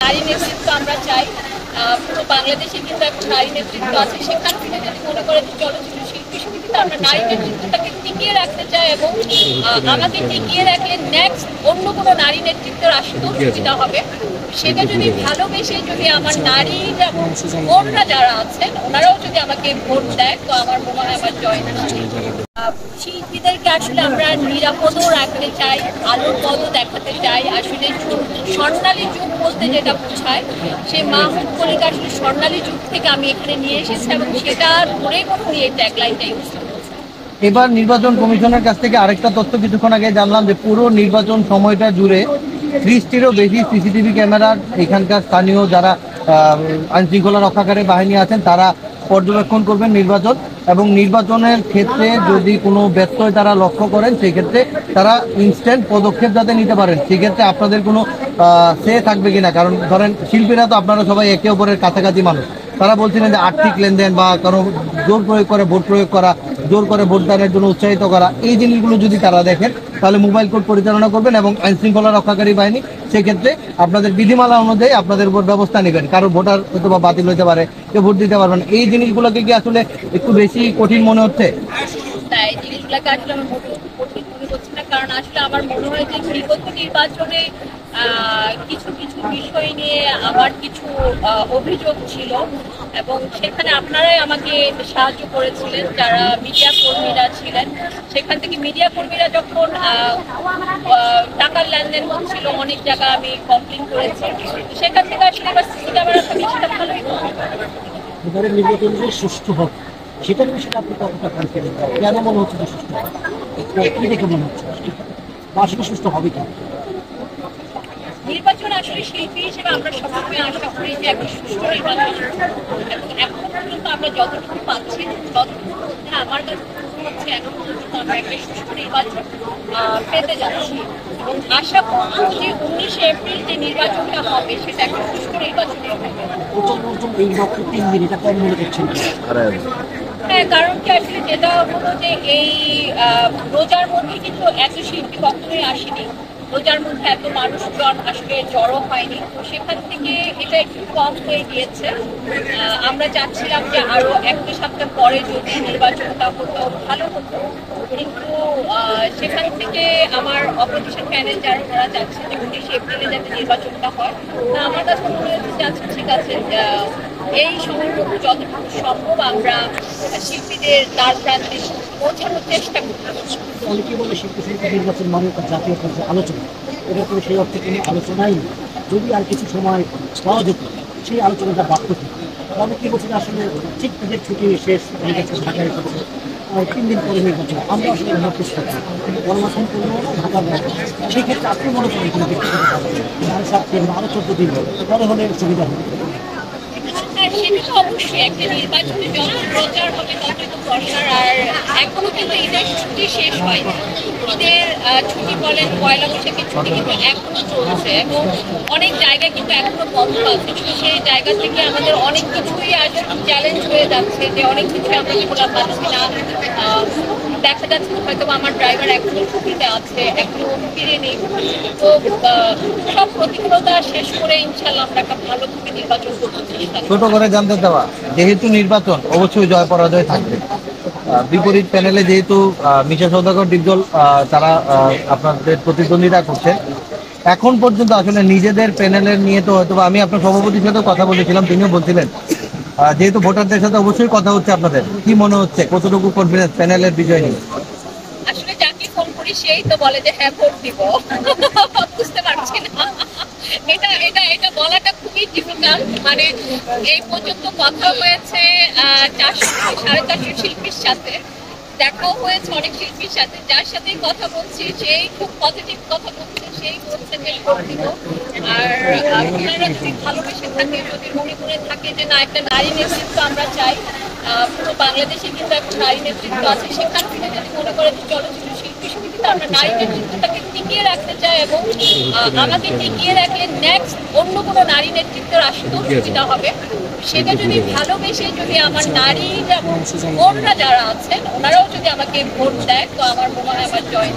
নারী নেতৃত্ব আমরা চাই, পুরো বাংলাদেশে কিন্তু এখন নারী নেতৃত্ব আছে। সেখান থেকে যদি মনে করে যে চলচ্চিত্র শিল্পী সমিতিতে আমরা নারী নেতৃত্বটাকে টিকিয়ে রাখতে চাই এবং আমাকে টিকিয়ে রাখলে নেক্সট অন্য কোনো নারী নেতৃত্বের আসতেও সুবিধা হবে। সেটা যদি ভালোবেসে যদি আমার নারী এবং বোনরা যারা আছেন ওনারাও যদি আমাকে ভোট দেয় তো আমার মনে হয় আমার জয় শিল্পীদেরকে আসলে আমরা নিরাপদও রাখতে চাই, আলোর পদও দেখাতে চাই। আসলে স্বর্ণালী যুগ বলতে যেটা বোঝায় সে মাহমুদ কলিকে আসলে স্বর্ণালী যুগ থেকে আমি এখানে নিয়ে এসেছি এবং সেটা ধরে কোনো এই ট্যাগলাইনটা ইউজ করছি। এবার নির্বাচন কমিশনের কাছ থেকে আরেকটা তথ্য কিছুক্ষণ আগে জানলাম যে পুরো নির্বাচন সময়টা জুড়ে 30টিরও বেশি সিসিটিভি ক্যামেরার এখানকার স্থানীয় যারা আইন শৃঙ্খলা রক্ষাকারী বাহিনী আছেন তারা পর্যবেক্ষণ করবেন নির্বাচন, এবং নির্বাচনের ক্ষেত্রে যদি কোনো ব্যত্যয় তারা লক্ষ্য করেন সেক্ষেত্রে তারা ইনস্ট্যান্ট পদক্ষেপ যাতে নিতে পারেন। সেক্ষেত্রে আপনাদের কোনো সে থাকবে কিনা? কারণ ধরেন শিল্পীরা তো আপনারা সবাই একে অপরের কাছাকাছি মানুষ, তারা বলছিলেন যে আর্থিক লেনদেন বা কারো জোর প্রয়োগ করে ভোট প্রয়োগ করা, জোর করে ভোটদানের জন্য উৎসাহিত করা, এই জিনিসগুলো যদি তারা দেখেন তাহলে মোবাইল কোর্ট পরিচালনা করবেন এবং আইন শৃঙ্খলা রক্ষাকারী বাহিনী সেক্ষেত্রে আপনাদের বিধিমালা অনুযায়ী আপনাদের উপর ব্যবস্থা নেবেন। কারো ভোটার হয়তো বা বাতিল হতে পারে, কেউ ভোট দিতে পারবেন। এই জিনিসগুলোকে কি আসলে একটু বেশি কঠিন মনে হচ্ছে? এই জিনিসগুলোকে আসলে আমার কঠিন মনে হচ্ছে না, কারণ আসলে আমার মনে হয় যে বিগত নির্বাচনে কিছু কিছু বিষয় নিয়ে আমার কিছু অভিযোগ ছিল এবং সেখানে আপনারাই আমাকে সাহায্য করেছিলেন, যারা মিডিয়া কর্মীরা ছিলেন। সেখান থেকে মিডিয়া কর্মীরা যখন টাকার লেনদেন হচ্ছিল অনেক জায়গায় আমি কমপ্লেন করেছি, সেখান থেকে আসলে এবার সিসি ক্যামেরা থাকে সেটা ভালোই এবারে নির্বাচন যে সুষ্ঠু হবে সেটার বিষয়ে আপনি কতটা কনফিডেন্ট? কেন মনে হচ্ছে যে সুষ্ঠু হবে? কি দেখে মনে হচ্ছে বা আসলে সুষ্ঠু হবে কি? নির্বাচন আসলে শিল্পী হিসেবে আমরা সবসময় আশা করি যে একটা সুষ্ঠু নির্বাচন, এবং এখন পর্যন্ত আমরা যতটুকু পাচ্ছি ততটুকু মধ্যে আমার কাছে হচ্ছে এখন পর্যন্ত আমরা একটা সুষ্ঠু নির্বাচন পেতে যাচ্ছি এবং আশা করবো যে 19শে এপ্রিল যে নির্বাচনটা হবে সেটা একটা সুষ্ঠু নির্বাচন হবে। এই মাত্র 3 দিন এটা কম মনে করছেন? হ্যাঁ, কারণ কি আসলে যেটা হলো যে এই রোজার মধ্যে কিন্তু এত শিল্পী কখনোই আসেনি, রোজার মধ্যে এত মানুষজন আসলে জড়ো হয়নি, তো সেখান থেকে এটা একটু কম হয়ে গিয়েছে। আমরা চাচ্ছিলাম যে আরো 1-2 সপ্তাহ পরে যদি নির্বাচনটা হতো ভালো হতো, কিন্তু সেখান থেকে আমার অপোজিশন প্যানেল যারা ওরা চাচ্ছে যে 19শে এপ্রিলে যাতে নির্বাচনটা হয়। আমার কাছে মনে হচ্ছে যে আচ্ছা ঠিক আছে, এই সময়টুকু যতটুকু সম্ভব আমরা শিল্পীদের তার প্রান্তে পৌঁছানোর চেষ্টা করছি। অনেকে বলে শিল্পী সমিতি নির্বাচন মানে জাতীয় পর্যায়ে আলোচনা, এটা করে সেই অর্থে কোনো আলোচনাই নেই। যদি আর কিছু সময় পাওয়া যেত সেই আলোচনাটা বাড়তে হতো। অনেকে বলছে আসলে ঠিক তাদের ছুটি শেষ হয়ে গেছে, ঢাকায় করছে 3 দিন পরে নির্বাচন, আমরা আসলে নোটিস করছি গণমাধ্যম করবো ঢাকার বাইরে। সেই ক্ষেত্রে আপনি মনে করেন কোনো ব্যক্তিগতভাবে 7 দিন আরো 14 দিন পরে হলে সুবিধা হবে? সেটা তো অবশ্যই একটা নির্বাচনে যত প্রচার হবে ততই তো প্রসার। আর এখনো কিন্তু ঈদের ছুটি শেষ হয়নি, ঈদের ছুটি বলেন পয়লা বৈশাখের ছুটি কিন্তু এখনো চলছে এবং অনেক জায়গায় কিন্তু এখনো বন্ধ আছে। সেই জায়গা থেকে আমাদের অনেক কিছুই আসলে চ্যালেঞ্জ হয়ে যাচ্ছে যে অনেক কিছুই আমরা খোলা পাচ্ছি না। দেখা যাচ্ছে হয়তো আমার ড্রাইভার এখনো ছুটিতে আছে, এখনো ফিরেনি। তো সব প্রতিকূলতা শেষ করে ইনশাল্লাহ আমরা একটা ভালোভাবে নির্বাচন করতে চেষ্টা করব। ছোট করে জানতে দেওয়া, যেহেতু নির্বাচন অবশ্যই জয় পরাজয় থাকবে, বিপরীত প্যানেলে যেহেতু মিশা সওদাগর ডিপজল তারা আপনাদের প্রতিদ্বন্দ্বিতা করছেন, এখন পর্যন্ত আসলে নিজেদের প্যানেলের নিয়ে তো হয়তো আমি আপনার সভাপতির সাথে কথা বলেছিলাম, তিনিও বলছিলেন যেহেতু ভোটারদের সাথে অবশ্যই কথা হচ্ছে, আপনাদের কি মনে হচ্ছে কতটুকু কনফিডেন্স প্যানেলের বিজয় নিয়ে? আসলে যাকে ফোন করি সেই তো বলে যে হ্যাঁ ভোট দিব, বুঝতে পারছি না। এটা এটা এটা বলাটা খুবই ডিফিকাল্ট। মানে এই পর্যন্ত কথা হয়েছে 400-450 শিল্পীর সাথে, দেখাও হয়েছে অনেক শিল্পীর সাথে, যার সাথে কথা বলছি সেই খুব পজিটিভ কথা বলছে, সেই বলছে যে ভোট দিব। আর আপনারা যদি ভালোবেসে থাকে, যদি মনে করে থাকে যে না একটা নারী নেতৃত্ব আমরা চাই, পুরো বাংলাদেশে কিন্তু এখন নারী নেতৃত্ব আছে, সেখান থেকে যদি মনে করে যে চলচ্চিত্র শিল্পী সমিতিতে আমরা নারী নেতৃত্বটাকে টিকিয়ে রাখতে চাই এবং আমাকে টিকিয়ে রাখলে নেক্সট অন্য কোনো নারী নেতৃত্বের আসতেও সুবিধা হবে। সেটা যদি ভালোবেসে যদি আমার নারী এবং বোনরা যারা আছেন ওনারাও যদি আমাকে ভোট দেয় তো আমার মনে হয় আমার জয়